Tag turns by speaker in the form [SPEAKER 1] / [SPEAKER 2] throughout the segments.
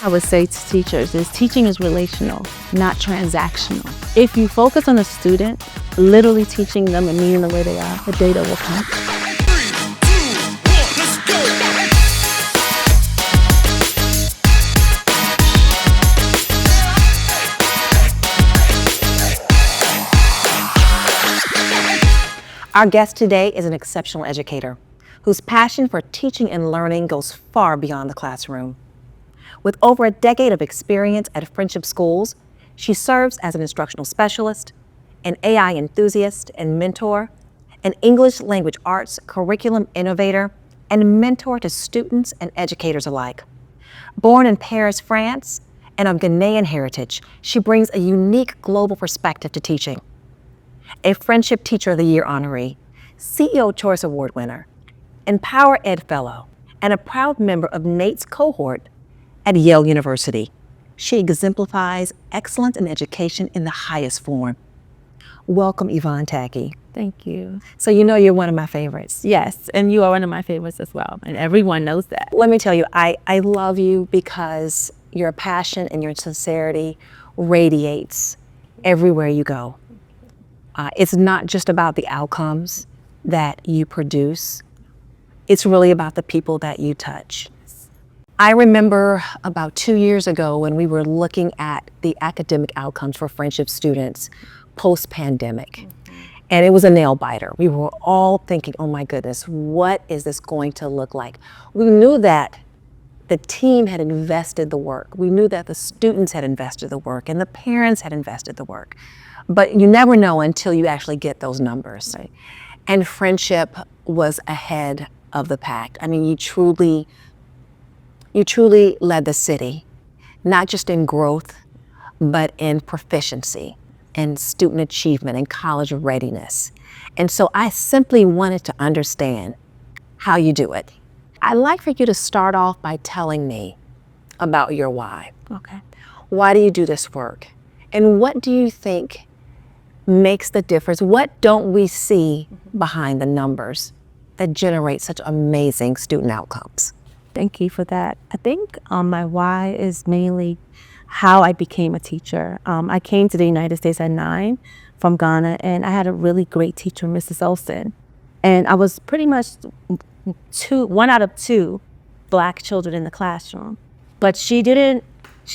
[SPEAKER 1] I would say to teachers is teaching is relational, not transactional. If you focus on a student, literally teaching them and meeting them where they are, the data will come.
[SPEAKER 2] 3, 2, 1, let's go!
[SPEAKER 3] Our guest today is an exceptional educator whose passion for teaching and learning goes far beyond the classroom. With over a decade of experience at Friendship Schools, she serves as an instructional specialist, an AI enthusiast and mentor, an English language arts curriculum innovator, and mentor to students and educators alike. Born in Paris, France, and of Ghanaian heritage, she brings a unique global perspective to teaching. A Friendship Teacher of the Year honoree, CEO Choice Award winner, Empower Ed Fellow, and a proud member of NATE's cohort at Yale University. She exemplifies excellence in education in the highest form. Welcome, Yvonne Tackie.
[SPEAKER 1] Thank you.
[SPEAKER 3] So you know you're one of my favorites.
[SPEAKER 1] Yes, and you are one of my favorites as well, and everyone knows that.
[SPEAKER 3] Let me tell you, I love you because your passion and your sincerity radiates everywhere you go. It's not just about the outcomes that you produce. It's really about the people that you touch. I remember about 2 years ago when we were looking at the academic outcomes for Friendship students post-pandemic. And it was a nail biter. We were all thinking, oh my goodness, what is this going to look like? We knew that the team had invested the work. We knew that the students had invested the work and the parents had invested the work. But you never know until you actually get those numbers.
[SPEAKER 1] Right.
[SPEAKER 3] And Friendship was ahead of the pack. I mean, you truly led the city, not just in growth, but in proficiency and student achievement and college readiness. And so I simply wanted to understand how you do it. I'd like for you to start off by telling me about your why.
[SPEAKER 1] Okay.
[SPEAKER 3] Why do you do this work? And what do you think makes the difference? What don't we see behind the numbers that generate such amazing student outcomes?
[SPEAKER 1] Thank you for that. I think my why is mainly how I became a teacher. I came to the United States at 9 from Ghana, and I had a really great teacher, Mrs. Olson. And I was pretty much one out of 2 Black children in the classroom. But she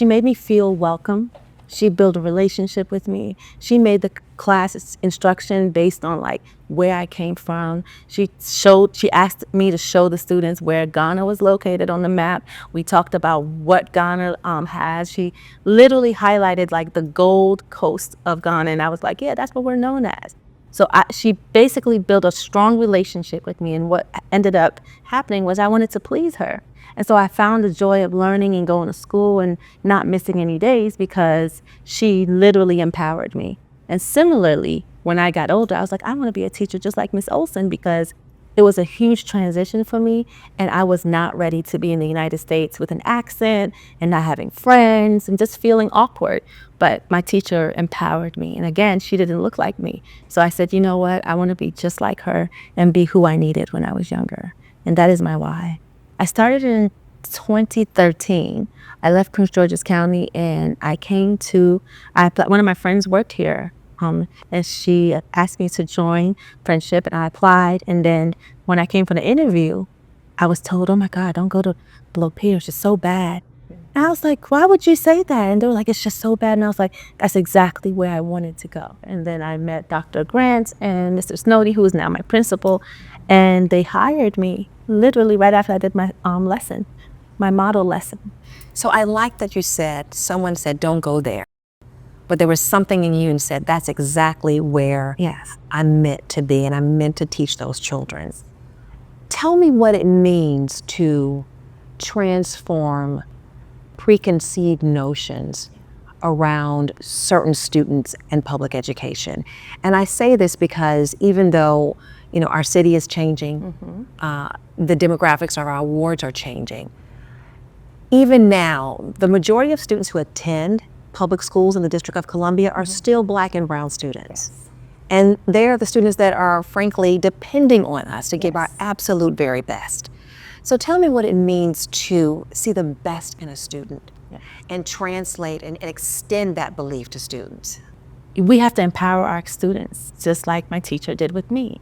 [SPEAKER 1] made me feel welcome. She built a relationship with me. She made the class instruction based on like where I came from. She asked me to show the students where Ghana was located on the map. We talked about what Ghana has. She literally highlighted like the Gold Coast of Ghana, and I was like, yeah, that's what we're known as. So she basically built a strong relationship with me, and what ended up happening was I wanted to please her. And so I found the joy of learning and going to school and not missing any days because she literally empowered me. And similarly, when I got older, I was like, I want to be a teacher just like Miss Olson, because it was a huge transition for me, and I was not ready to be in the United States with an accent and not having friends and just feeling awkward. But my teacher empowered me. And again, she didn't look like me. So I said, you know what? I want to be just like her and be who I needed when I was younger. And that is my why. I started in 2013. I left Prince George's County and one of my friends worked here. And she asked me to join Friendship, and I applied. And then when I came for the interview, I was told, oh my God, don't go to Blopeter, it's just so bad. And I was like, why would you say that? And they were like, it's just so bad. And I was like, that's exactly where I wanted to go. And then I met Dr. Grant and Mr. Snowdy, who is now my principal, and they hired me literally right after I did my lesson, my model lesson.
[SPEAKER 3] So I like that you said, someone said, don't go there. But there was something in you and said, that's exactly where
[SPEAKER 1] Yes.
[SPEAKER 3] I'm meant to be, and I'm meant to teach those children. Tell me what it means to transform preconceived notions around certain students and public education. And I say this because even though our city is changing, the demographics of our awards are changing. Even now, the majority of students who attend public schools in the District of Columbia are still Black and brown students.
[SPEAKER 1] Yes.
[SPEAKER 3] And they're the students that are frankly depending on us to give our absolute very best. So tell me what it means to see the best in a student and translate and extend that belief to students?
[SPEAKER 1] We have to empower our students, just like my teacher did with me.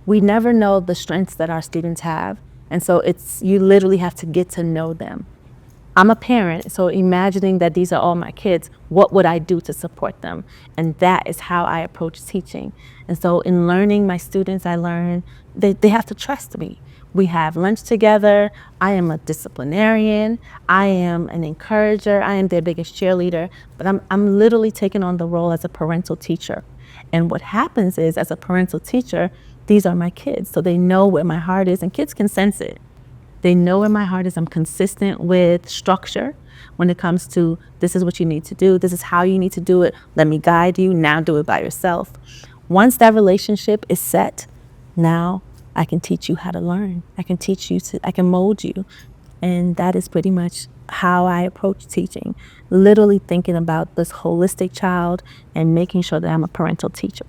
[SPEAKER 1] We never know the strengths that our students have. And so you literally have to get to know them. I'm a parent, so imagining that these are all my kids, what would I do to support them? And that is how I approach teaching. And so in learning my students, I learn they have to trust me. We have lunch together. I am a disciplinarian. I am an encourager. I am their biggest cheerleader. But I'm literally taking on the role as a parental teacher. And what happens is, as a parental teacher, these are my kids. So they know where my heart is, and kids can sense it. They know where my heart is. I'm consistent with structure when it comes to this is what you need to do. This is how you need to do it. Let me guide you. Now do it by yourself. Once that relationship is set, now I can teach you how to learn. I can mold you. And that is pretty much how I approach teaching. Literally thinking about this holistic child and making sure that I'm a parental teacher.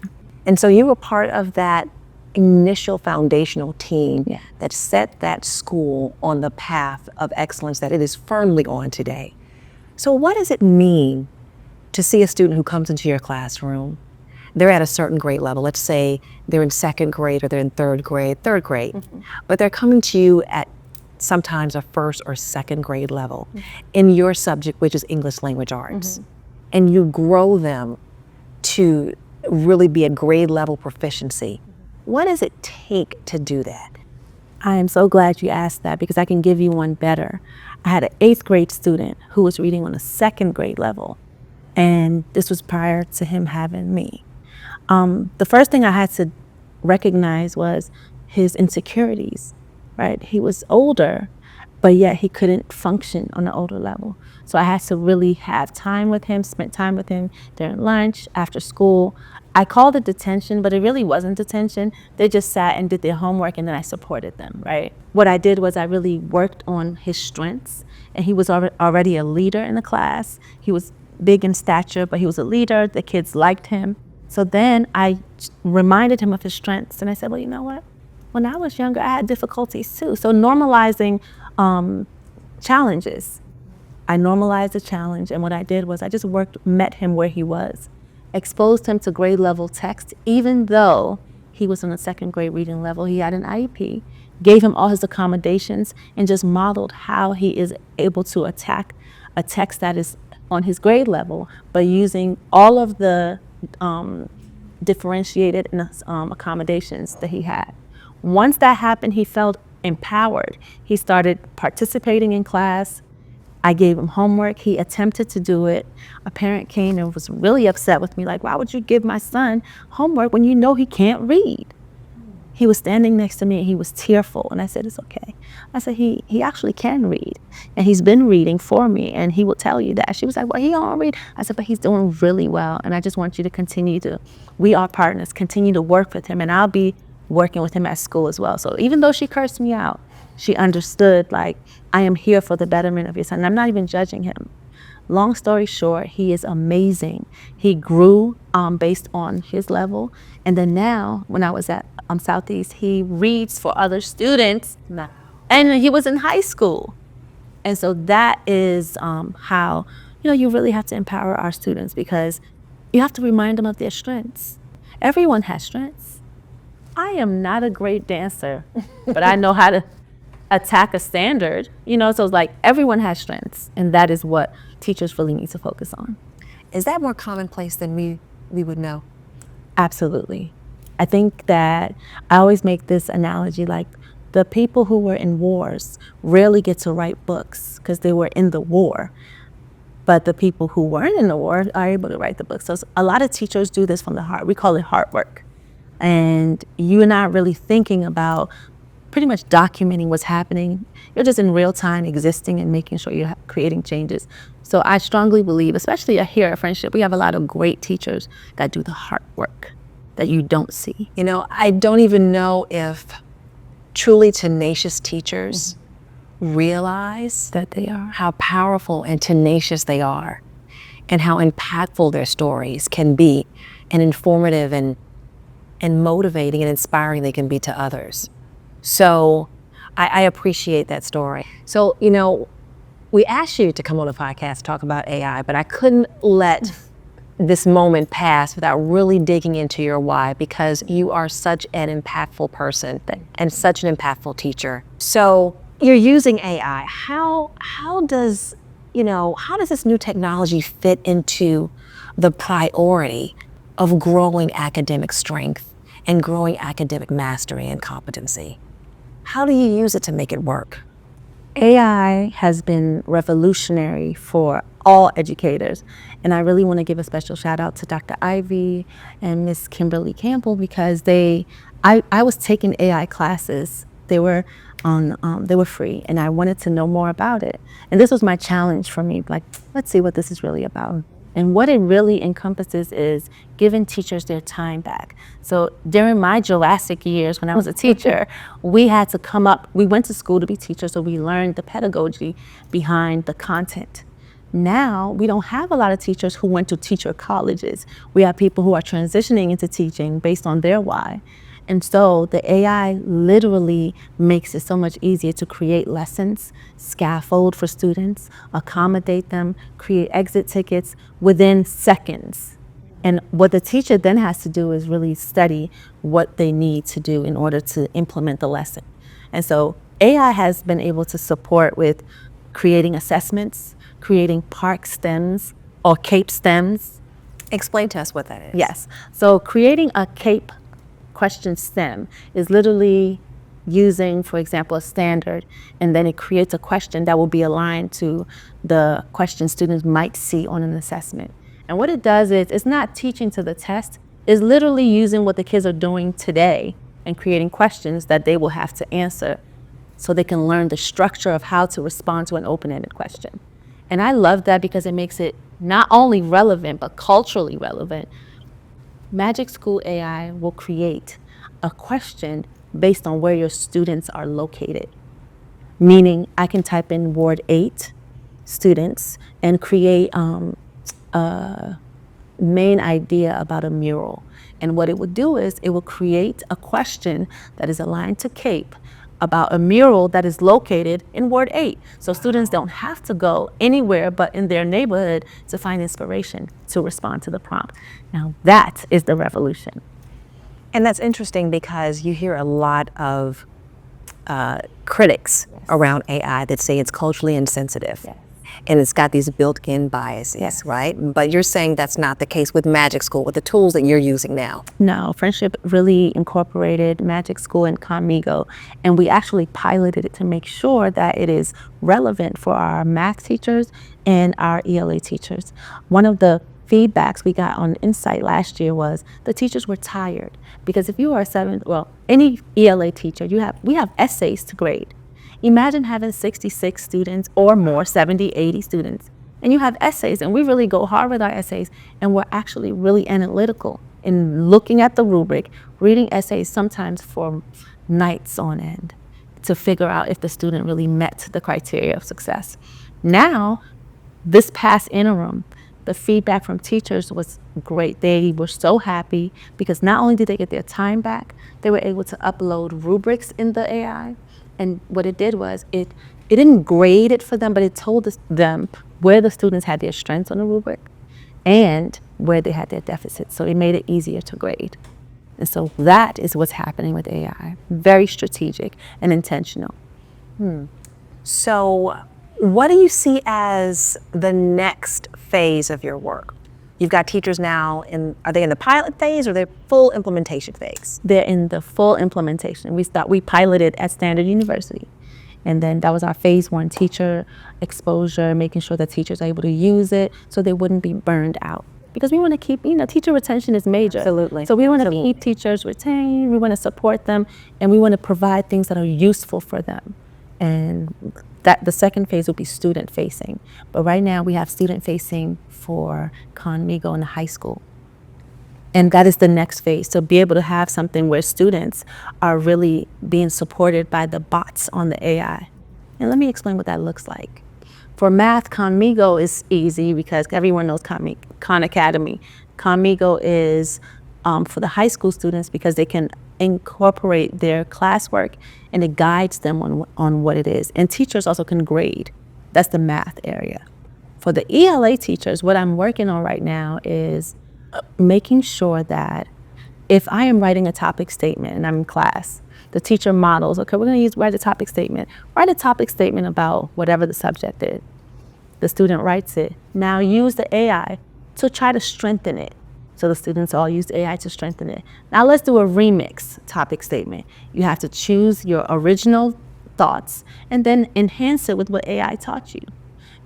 [SPEAKER 3] And so you were part of that initial foundational team that set that school on the path of excellence that it is firmly on today. So what does it mean to see a student who comes into your classroom? They're at a certain grade level. Let's say they're in second grade or they're in third grade, but they're coming to you at sometimes a first or second grade level in your subject, which is English language arts. And you grow them to really be at grade level proficiency. What does it take to do that?
[SPEAKER 1] I am so glad you asked that, because I can give you one better. I had an 8th grade student who was reading on a second grade level, and this was prior to him having me. The first thing I had to recognize was his insecurities, right? He was older, but yet he couldn't function on the older level. So I had to really have time with him, spend time with him during lunch, after school. I called it detention, but it really wasn't detention. They just sat and did their homework, and then I supported them, right? What I did was I really worked on his strengths, and he was already a leader in the class. He was big in stature, but he was a leader. The kids liked him. So then I reminded him of his strengths, and I said, well, you know what? When I was younger, I had difficulties too. So normalizing challenges. I normalized the challenge, and what I did was I just met him where he was, exposed him to grade level text, even though he was on a second grade reading level. He had an IEP, gave him all his accommodations, and just modeled how he is able to attack a text that is on his grade level, but using all of the differentiated accommodations that he had. Once that happened, he felt empowered. He started participating in class. I gave him homework. He attempted to do it. A parent came and was really upset with me, like, why would you give my son homework when you know he can't read? He was standing next to me and he was tearful. And I said, it's okay. I said, he actually can read. And he's been reading for me, and he will tell you that. She was like, well, he don't read. I said, but he's doing really well. And I just want you to we are partners, continue to work with him. And I'll be working with him at school as well. So even though she cursed me out, she understood, like, I am here for the betterment of your son. And I'm not even judging him. Long story short, he is amazing. He grew based on his level. And then now, when I was at Southeast, he reads for other students. And he was in high school. And so that is how, you really have to empower our students, because you have to remind them of their strengths. Everyone has strengths. I am not a great dancer, but I know how to attack a standard, so it's like everyone has strengths, and that is what teachers really need to focus on.
[SPEAKER 3] Is that more commonplace than we would know?
[SPEAKER 1] Absolutely. I think that I always make this analogy, like the people who were in wars rarely get to write books because they were in the war. But the people who weren't in the war are able to write the books. So a lot of teachers do this from the heart. We call it heart work. And you're not really thinking about pretty much documenting what's happening. You're just in real time existing and making sure you're creating changes. So I strongly believe, especially here at Friendship, we have a lot of great teachers that do the hard work that you don't see.
[SPEAKER 3] I don't even know if truly tenacious teachers realize
[SPEAKER 1] That they are.
[SPEAKER 3] how powerful and tenacious they are, and how impactful their stories can be, and informative and motivating and inspiring they can be to others. So I appreciate that story. So, We asked you to come on the podcast to talk about AI, but I couldn't let this moment pass without really digging into your why, because you are such an impactful person and such an impactful teacher. So you're using AI. How does this new technology fit into the priority of growing academic strength and growing academic mastery and competency? How do you use it to make it work?
[SPEAKER 1] AI has been revolutionary for all educators. And I really want to give a special shout out to Dr. Ivy and Miss Kimberly Campbell, because I was taking AI classes. They were they were free, and I wanted to know more about it. And this was my challenge for me, like, let's see what this is really about. And what it really encompasses is giving teachers their time back. So during my Jurassic years, when I was a teacher, we had to come up, we went to school to be teachers, so we learned the pedagogy behind the content. Now, we don't have a lot of teachers who went to teacher colleges. We have people who are transitioning into teaching based on their why. And so the AI literally makes it so much easier to create lessons, scaffold for students, accommodate them, create exit tickets within seconds. And what the teacher then has to do is really study what they need to do in order to implement the lesson. And so AI has been able to support with creating assessments, creating PARC stems or CAPE stems.
[SPEAKER 3] Explain to us what that is.
[SPEAKER 1] Yes. So creating a CAPE question stem is literally using, for example, a standard, and then it creates a question that will be aligned to the question students might see on an assessment. And what it does is, it's not teaching to the test, it's literally using what the kids are doing today and creating questions that they will have to answer so they can learn the structure of how to respond to an open-ended question. And I love that because it makes it not only relevant, but culturally relevant. Magic School AI will create a question based on where your students are located. Meaning I can type in Ward 8 students and create a main idea about a mural. And what it would do is it will create a question that is aligned to CAPE about a mural that is located in Ward 8. So students don't have to go anywhere but in their neighborhood to find inspiration to respond to the prompt. Now that is the revolution.
[SPEAKER 3] And that's interesting because you hear a lot of critics around AI that say it's culturally insensitive.
[SPEAKER 1] Yes.
[SPEAKER 3] And it's got these built-in biases,
[SPEAKER 1] Yes.
[SPEAKER 3] right? But you're saying that's not the case with Magic School, with the tools that you're using now.
[SPEAKER 1] No, Friendship really incorporated Magic School and Conmigo, and we actually piloted it to make sure that it is relevant for our math teachers and our ELA teachers. One of the feedbacks we got on Insight last year was the teachers were tired, because if you are any ELA teacher, we have essays to grade. Imagine having 66 students or more, 70, 80 students, and you have essays, and we really go hard with our essays, and we're actually really analytical in looking at the rubric, reading essays sometimes for nights on end to figure out if the student really met the criteria of success. Now, this past interim, the feedback from teachers was great. They were so happy because not only did they get their time back, they were able to upload rubrics in the AI. And what it did was it didn't grade it for them, but it told them where the students had their strengths on the rubric and where they had their deficits. So it made it easier to grade. And so that is what's happening with AI. Very strategic and intentional.
[SPEAKER 3] So what do you see as the next phase of your work? You've got teachers now are they in the pilot phase or they're full implementation phase?
[SPEAKER 1] They're in the full implementation. We piloted at Standard University. And then that was our phase 1, teacher exposure, making sure that teachers are able to use it so they wouldn't be burned out. Because we want to keep, teacher retention is major.
[SPEAKER 3] Absolutely.
[SPEAKER 1] So we want to keep teachers retained, we want to support them, and we want to provide things that are useful for them. And that the second phase will be student facing. But right now we have student facing for Conmigo in the high school. And that is the next phase, to be able to have something where students are really being supported by the bots on the AI. And let me explain what that looks like. For math, Conmigo is easy because everyone knows Khan Academy. Conmigo is for the high school students because they can incorporate their classwork and it guides them on what it is. And teachers also can grade That's the math area. For the ELA teachers, what I'm working on right now is making sure that if I am writing a topic statement and I'm in class, the teacher models, okay, we're going to write a topic statement. Write a topic statement about whatever the subject is. The student writes it. Now use the AI to try to strengthen it. So the students all use AI to strengthen it. Now let's do a remix topic statement. You have to choose your original thoughts and then enhance it with what AI taught you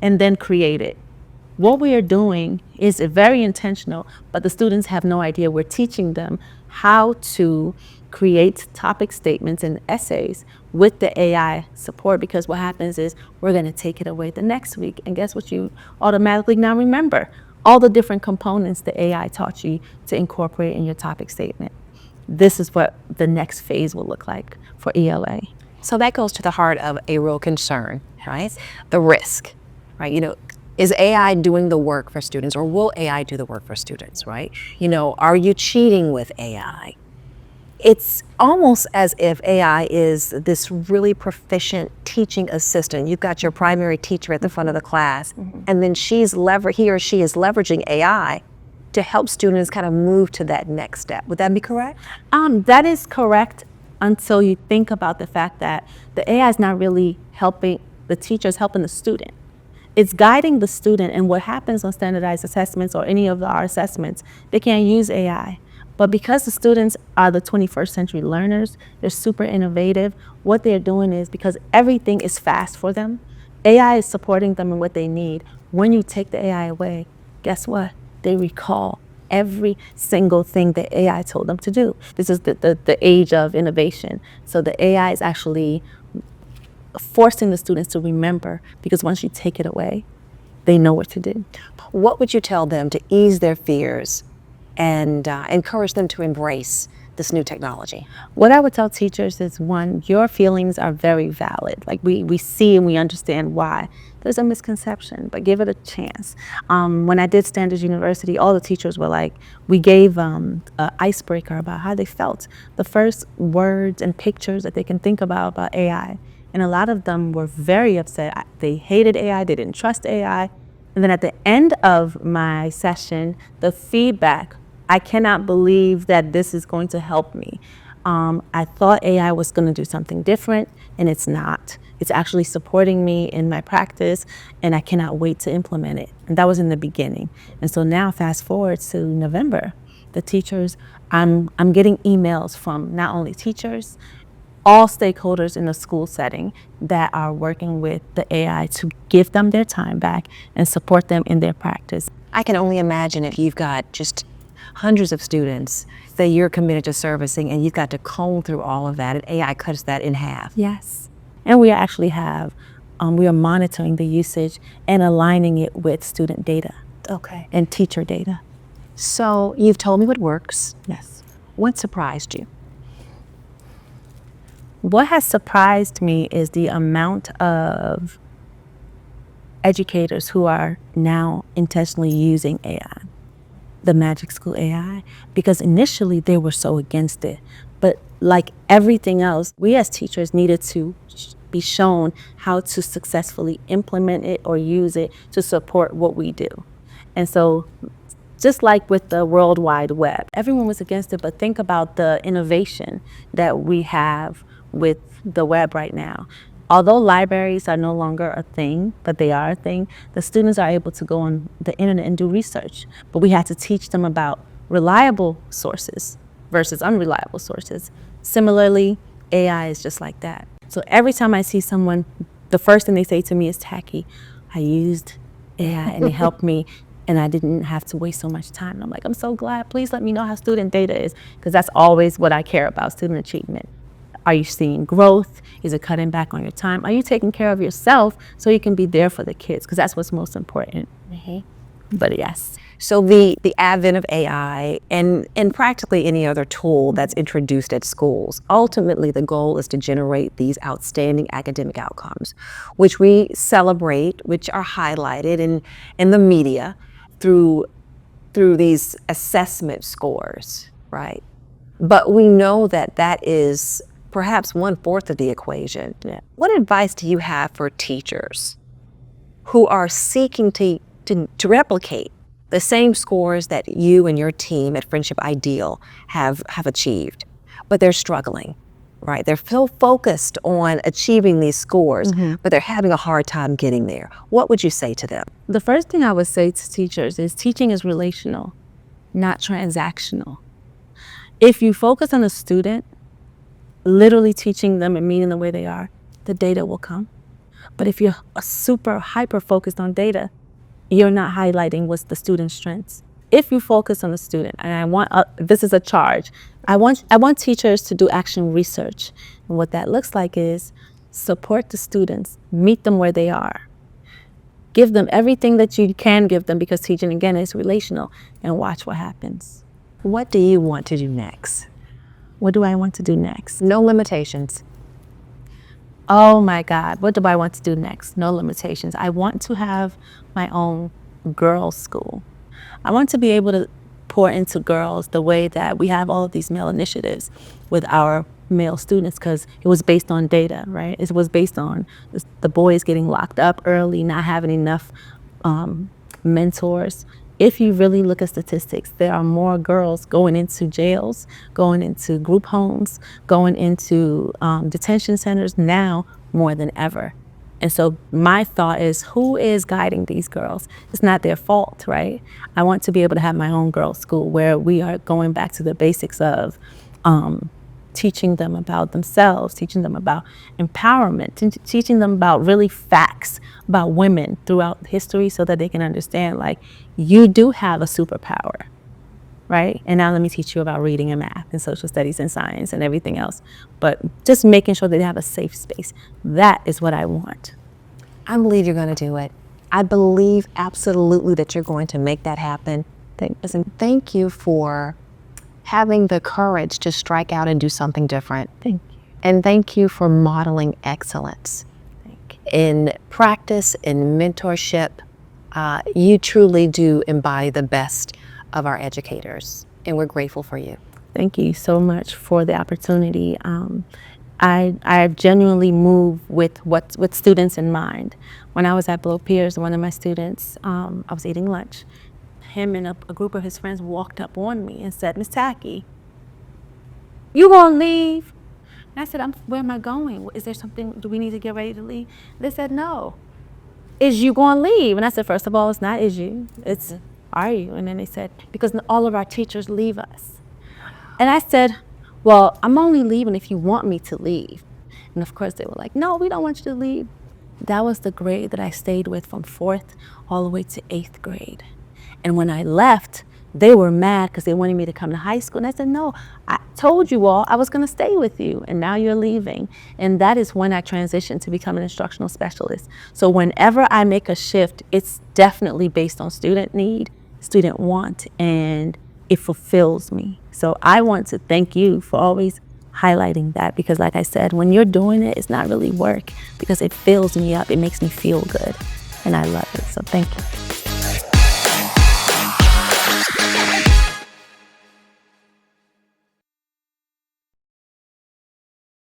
[SPEAKER 1] and then create it. What we are doing is very intentional, but the students have no idea. We're teaching them how to create topic statements and essays with the AI support, because what happens is we're going to take it away the next week. And guess what? You automatically now remember all the different components the AI taught you to incorporate in your topic statement. This is what the next phase will look like for ELA.
[SPEAKER 3] So that goes to the heart of a real concern, right? The risk, right? You know, is AI doing the work for students, or will AI do the work for students, right? You know, are you cheating with AI? It's almost as if AI is this really proficient teaching assistant. You've got your primary teacher at the front of the class, and then he or she is leveraging AI to help students kind of move to that next step. Would that be correct?
[SPEAKER 1] That is correct until you think about the fact that the AI is not really helping the teachers, helping the student. It's guiding the student, and what happens on standardized assessments or any of our assessments, they can't use AI. But because the students are the 21st century learners, they're super innovative, what they're doing is, because everything is fast for them, AI is supporting them in what they need. When you take the AI away, guess what? They recall every single thing that AI told them to do. This is the age of innovation. So the AI is actually forcing the students to remember, because once you take it away, they know what to do.
[SPEAKER 3] What would you tell them to ease their fears and encourage them to embrace this new technology?
[SPEAKER 1] What I would tell teachers is, one, your feelings are very valid. Like we see and we understand why. There's a misconception, but give it a chance. When I did Standards University, all the teachers were like, we gave an icebreaker about how they felt. The first words and pictures that they can think about AI. And a lot of them were very upset. They hated AI, they didn't trust AI. And then at the end of my session, the feedback, I cannot believe that this is going to help me. I thought AI was going to do something different, and it's not. It's actually supporting me in my practice, and I cannot wait to implement it. And that was in the beginning. And so now, fast forward to November, the teachers, I'm getting emails from not only teachers, all stakeholders in the school setting that are working with the AI to give them their time back and support them in their practice.
[SPEAKER 3] I can only imagine if you've got just hundreds of students that you're committed to servicing, and you've got to comb through all of that, and AI cuts that in half.
[SPEAKER 1] Yes. And we actually we are monitoring the usage and aligning it with student data.
[SPEAKER 3] Okay.
[SPEAKER 1] And teacher data.
[SPEAKER 3] So you've told me what works.
[SPEAKER 1] Yes.
[SPEAKER 3] What surprised you?
[SPEAKER 1] What has surprised me is the amount of educators who are now intentionally using AI, the Magic School AI, because initially they were so against it. But like everything else, we as teachers needed to be shown how to successfully implement it or use it to support what we do. And so just like with the World Wide Web, everyone was against it, but think about the innovation that we have with the web right now. Although libraries are no longer a thing, but they are a thing, the students are able to go on the internet and do research. But we had to teach them about reliable sources versus unreliable sources. Similarly, AI is just like that. So every time I see someone, the first thing they say to me is, Tackie, I used AI and it helped me, and I didn't have to waste so much time. And I'm like, I'm so glad. Please let me know how student data is, because that's always what I care about, student achievement. Are you seeing growth? Is it cutting back on your time? Are you taking care of yourself so you can be there for the kids? Because that's what's most important. But yes.
[SPEAKER 3] So the advent of AI and practically any other tool that's introduced at schools, ultimately the goal is to generate these outstanding academic outcomes, which we celebrate, which are highlighted in the media through these assessment scores, right? But we know that that is perhaps 1/4 of the equation.
[SPEAKER 1] Yeah.
[SPEAKER 3] What advice do you have for teachers who are seeking to replicate the same scores that you and your team at Friendship Ideal have achieved, but they're struggling, right? They're so focused on achieving these scores, but they're having a hard time getting there. What would you say to them?
[SPEAKER 1] The first thing I would say to teachers is teaching is relational, not transactional. If you focus on a student, literally teaching them and meeting the way they are, the data will come. But if you're super hyper focused on data, you're not highlighting what's the student's strengths. If you focus on the student, and I want this is a charge, I want teachers to do action research. And what that looks like is support the students, meet them where they are, give them everything that you can give them, because teaching, again, is relational, and watch what happens.
[SPEAKER 3] What do you want to do next?
[SPEAKER 1] What do I want to do next?
[SPEAKER 3] No limitations.
[SPEAKER 1] Oh my God, what do I want to do next? No limitations. I want to have my own girls' school. I want to be able to pour into girls the way that we have all of these male initiatives with our male students, because it was based on data, right? It was based on the boys getting locked up early, not having enough mentors. If you really look at statistics, there are more girls going into jails, going into group homes, going into detention centers now more than ever. And so my thought is, who is guiding these girls? It's not their fault, right? I want to be able to have my own girls' school where we are going back to the basics of teaching them about themselves, teaching them about empowerment, teaching them about really facts about women throughout history, so that they can understand, like, you do have a superpower, right? And now let me teach you about reading and math and social studies and science and everything else. But just making sure that they have a safe space. That is what I want.
[SPEAKER 3] I believe you're going to do it. I believe absolutely that you're going to make that happen. Listen, thank you for having the courage to strike out and do something different.
[SPEAKER 1] Thank you.
[SPEAKER 3] And thank you for modeling excellence.
[SPEAKER 1] Thank you.
[SPEAKER 3] In practice, in mentorship, you truly do embody the best of our educators, and we're grateful for you.
[SPEAKER 1] Thank you so much for the opportunity. I genuinely move with students in mind. When I was at Below Peers, one of my students, I was eating lunch. Him and a group of his friends walked up on me and said, "Miss Tackie, you gonna leave?" And I said, "Where am I going? Is there something, do we need to get ready to leave?" They said, "No. Is you gonna leave?" And I said, "First of all, it's not is you, it's are you?" And then they said, "Because all of our teachers leave us." And I said, "Well, I'm only leaving if you want me to leave." And of course they were like, "No, we don't want you to leave." That was the grade that I stayed with from 4th all the way to 8th grade. And when I left, they were mad because they wanted me to come to high school. And I said, "No, I told you all I was going to stay with you, and now you're leaving." And that is when I transitioned to become an instructional specialist. So whenever I make a shift, it's definitely based on student need, student want, and it fulfills me. So I want to thank you for always highlighting that, because like I said, when you're doing it, it's not really work, because it fills me up. It makes me feel good, and I love it. So thank you.